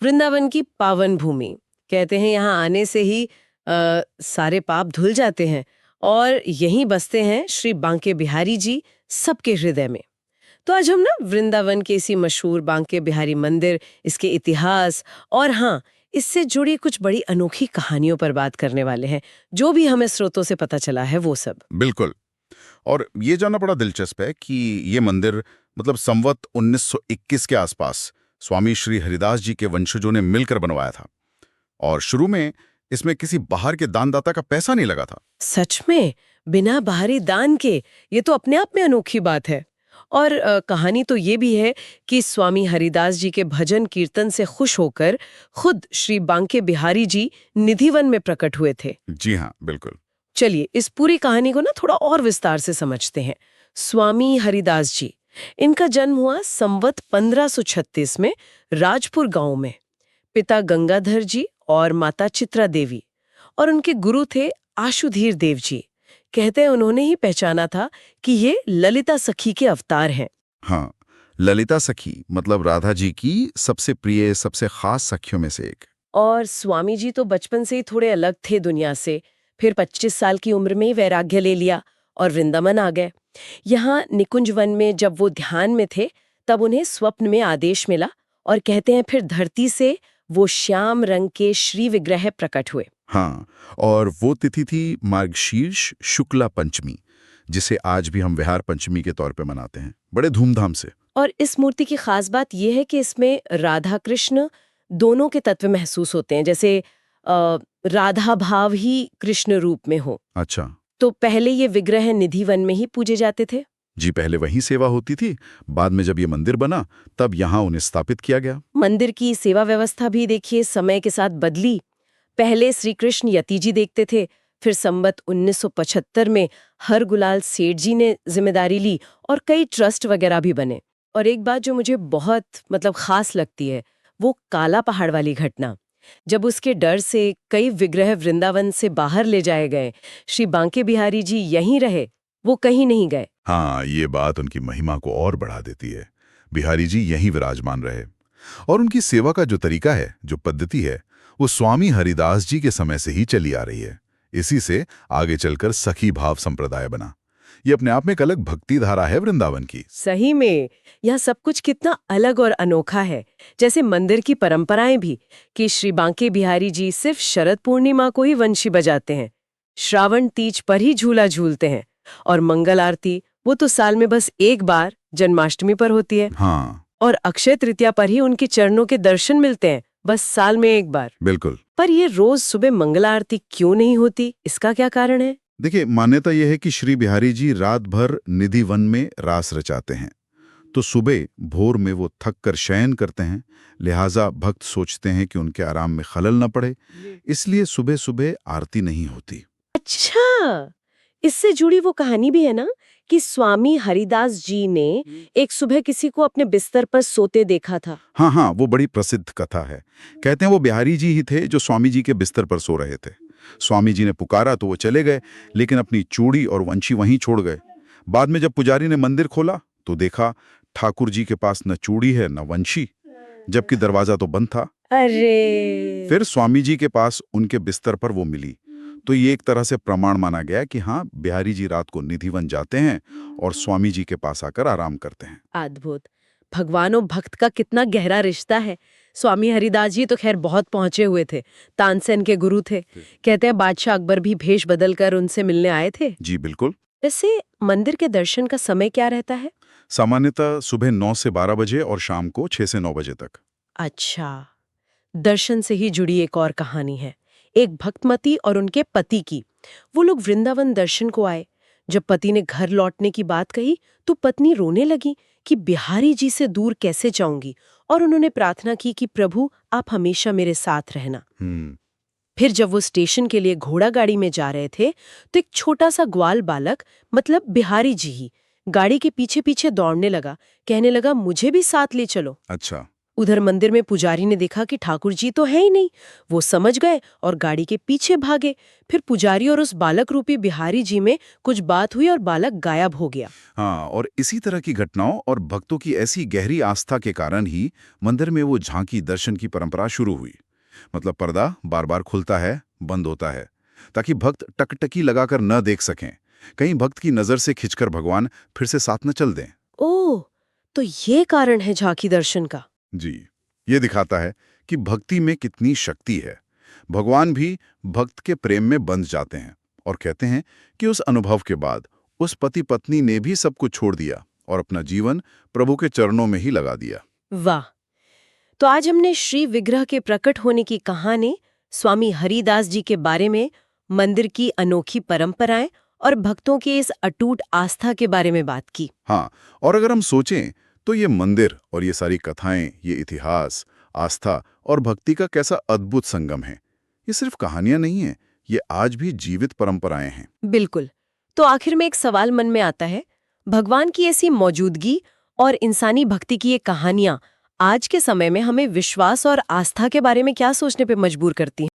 वृंदावन की पावन भूमि। कहते हैं यहाँ आने से ही सारे पाप धुल जाते हैं और यहीं बसते हैं श्री बांके बिहारी जी सबके हृदय में। तो आज हम ना वृंदावन के इसी मशहूर बांके बिहारी मंदिर, इसके इतिहास और हाँ, इससे जुड़ी कुछ बड़ी अनोखी कहानियों पर बात करने वाले हैं, जो भी हमें स्रोतों से पता चला है वो सब। बिल्कुल। और ये जानना बड़ा दिलचस्प है कि ये मंदिर मतलब संवत 1921 के आसपास स्वामी श्री हरिदास जी के वंशजों ने मिलकर बनवाया था। और शुरू में इसमें किसी बाहर के दानदाता का पैसा नहीं लगा था। सच में? बिना बाहरी दान के? ये तो अपने आप में अनोखी बात है। और कहानी तो ये भी है कि स्वामी हरिदास जी के भजन कीर्तन से खुश होकर खुद श्री बांके बिहारी जी निधिवन में प्रकट हुए थे। जी हाँ, बिल्कुल। चलिए इस पूरी कहानी को ना थोड़ा और विस्तार से समझते हैं। स्वामी हरिदास जी, इनका जन्म हुआ संवत 1536 में राजपुर गांव में। पिता गंगाधर जी और माता चित्रा देवी, और उनके गुरु थे आशुधीर देव जी। कहते हैं उन्होंने ही पहचाना था कि ये ललिता सखी के अवतार हैं। हाँ, ललिता सखी मतलब राधा जी की सबसे प्रिय, सबसे खास सखियों में से एक। और स्वामी जी तो बचपन से ही थोड़े अलग थे दुनिया से। फिर 25 साल की उम्र में ही वैराग्य ले लिया और वृंदावन आ गए। यहाँ निकुंज वन में जब वो ध्यान में थे, तब उन्हें स्वप्न में आदेश मिला और कहते हैं फिर धरती से वो श्याम रंग के श्री विग्रह प्रकट हुए। हाँ, और वो तिथि थी मार्गशीर्ष शुक्ला पंचमी, जिसे आज भी हम विहार पंचमी के तौर पे मनाते हैं, बड़े धूमधाम से। और इस मूर्ति की खास बात यह है कि इसमें राधा कृष्ण दोनों के तत्व महसूस होते हैं, जैसे राधा भाव ही कृष्ण रूप में हो। अच्छा। तो पहले ये विग्रह निधिवन में ही पूजे जाते थे। जी, पहले वहीं सेवा होती थी। बाद में जब ये मंदिर बना तब यहाँ उन्हें स्थापित किया गया। मंदिर की सेवा व्यवस्था भी देखिए समय के साथ बदली। पहले श्री कृष्ण यति जी देखते थे, फिर संवत 1975 में हरगुलाल सेठ जी ने जिम्मेदारी ली और कई ट्रस्ट वगैरह भी बने। और एक बात जो मुझे बहुत खास लगती है, वो काला पहाड़ वाली घटना। जब उसके डर से कई विग्रह वृंदावन से बाहर ले जाए गए, श्री बांके बिहारी जी यहीं रहे, वो कहीं नहीं गए। हाँ, ये बात उनकी महिमा को और बढ़ा देती है। बिहारी जी यहीं विराजमान रहे और उनकी सेवा का जो तरीका है, जो पद्धति है, वो स्वामी हरिदास जी के समय से ही चली आ रही है। इसी से आगे चलकर सखी भाव संप्रदाय बना। ये अपने आप में एक अलग भक्ति धारा है वृंदावन की। सही में यह सब कुछ कितना अलग और अनोखा है। जैसे मंदिर की परंपराएं भी, कि श्री बांके बिहारी जी सिर्फ शरद पूर्णिमा को ही वंशी बजाते हैं, श्रावण तीज पर ही झूला झूलते हैं, और मंगल आरती वो तो साल में बस एक बार जन्माष्टमी पर होती है। हाँ, और अक्षय तृतीया पर ही उनके चरणों के दर्शन मिलते हैं, बस साल में एक बार। बिल्कुल। पर ये रोज सुबह मंगल आरती क्यों नहीं होती, इसका क्या कारण है? देखिए, मान्यता यह है कि श्री बिहारी जी रात भर निधि वन में रास रचाते हैं, तो सुबह भोर में वो थक कर शयन करते हैं। लिहाजा भक्त सोचते हैं कि उनके आराम में खलल न पड़े, इसलिए सुबह सुबह आरती नहीं होती। अच्छा, इससे जुड़ी वो कहानी भी है ना कि स्वामी हरिदास जी ने एक सुबह किसी को अपने बिस्तर पर सोते देखा था। हाँ हाँ, वो बड़ी प्रसिद्ध कथा है। कहते हैं वो बिहारी जी ही थे जो स्वामी जी के बिस्तर पर सो रहे थे। स्वामी जी ने पुकारा तो वो चले गए, लेकिन अपनी चूड़ी और वंशी वहीं छोड़ गए। बाद में जब पुजारी ने मंदिर खोला तो देखा ठाकुर जी के पास न चूड़ी है न वंशी, जबकि दरवाजा तो बंद था। अरे! फिर स्वामी जी के पास उनके बिस्तर पर वो मिली। तो ये एक तरह से प्रमाण माना गया कि हाँ, बिहारी जी रात को निधिवन जाते हैं और स्वामी जी के पास आकर आराम करते हैं। अद्भुत। भगवान और भक्त का कितना गहरा रिश्ता है। स्वामी हरिदास जी तो खैर बहुत पहुंचे हुए थे, तानसेन के गुरु थे। कहते हैं बादशाह अकबर भी भेष बदलकर उनसे मिलने आए थे। जी बिल्कुल। वैसे मंदिर के दर्शन का समय क्या रहता है? सामान्यतः सुबह 9 से 12 बजे और शाम को 6 से 9 बजे तक। अच्छा, दर्शन से ही जुड़ी एक और कहानी है, एक भक्तमती और उनके पति की। वो लोग वृंदावन दर्शन को आए। जब पति ने घर लौटने की बात कही तो पत्नी रोने लगी कि बिहारी जी से दूर कैसे जाऊंगी, और उन्होंने प्रार्थना की कि प्रभु आप हमेशा मेरे साथ रहना। फिर जब वो स्टेशन के लिए घोड़ा गाड़ी में जा रहे थे तो एक छोटा सा ग्वाल बालक, मतलब बिहारी जी ही, गाड़ी के पीछे पीछे दौड़ने लगा, कहने लगा मुझे भी साथ ले चलो। अच्छा। उधर मंदिर में पुजारी ने देखा कि ठाकुर जी तो है ही नहीं। वो समझ गए और गाड़ी के पीछे भागे। फिर पुजारी और उस बालक रूपी बिहारी जी में कुछ बात हुई और बालक गायब हो गया। हाँ, और इसी तरह की घटनाओं और भक्तों की ऐसी गहरी आस्था के कारण ही मंदिर में वो झांकी दर्शन की परंपरा शुरू हुई। मतलब पर्दा बार बार खुलता है, बंद होता है, ताकि भक्त टकटकी लगाकर न देख सकें। कहीं भक्त की नजर से खिंचकर भगवान फिर से साथ न चल दें। ओह, तो ये कारण है झांकी दर्शन का। जी, ये दिखाता है कि भक्ति में कितनी शक्ति है। भगवान भी भक्त के प्रेम में बंध जाते हैं और कहते हैं कि उस अनुभव के बाद उस पति पत्नी ने भी सब कुछ छोड़ दिया और अपना जीवन प्रभु के चरणों में ही लगा दिया। वाह। तो आज हमने श्री विग्रह के प्रकट होने की कहानी, स्वामी हरिदास जी के बारे में, मंदिर की अनोखी परंपराएं और भक्तों की इस अटूट आस्था के बारे में बात की। हाँ, और अगर हम सोचें तो ये मंदिर और ये सारी कथाएं, ये इतिहास, आस्था और भक्ति का कैसा अद्भुत संगम है। ये सिर्फ कहानियां नहीं हैं, ये आज भी जीवित परंपराएं हैं। बिल्कुल। तो आखिर में एक सवाल मन में आता है, भगवान की ऐसी मौजूदगी और इंसानी भक्ति की ये कहानियां आज के समय में हमें विश्वास और आस्था के बारे में क्या सोचने पे मजबूर करती हैं?